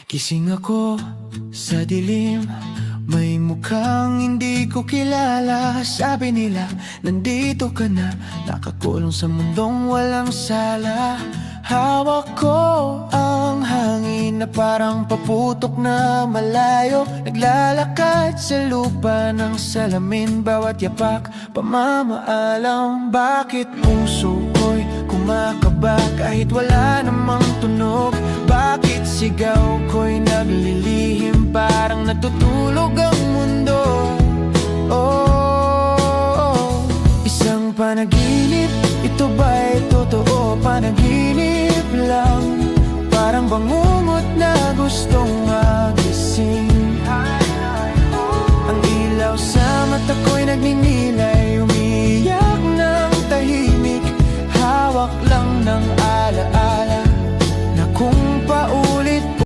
Gising ako sa dilim, may mukhang hindi ko kilala. Sabi nila, nandito ka na, nakakulong sa mundong walang sala. Hawak ko ang hangin na parang paputok na malayo. Naglalakad sa lupa ng salamin, bawat yapak pamamaalam. Bakit puso ko'y kumakaba kahit wala namang tunog? Bakit sigaw ko'y naglilihim, parang natutulog ang mundo? Oh, isang panaginip, ito ba'y totoo? Panaginip lang, parang bangungot na gustong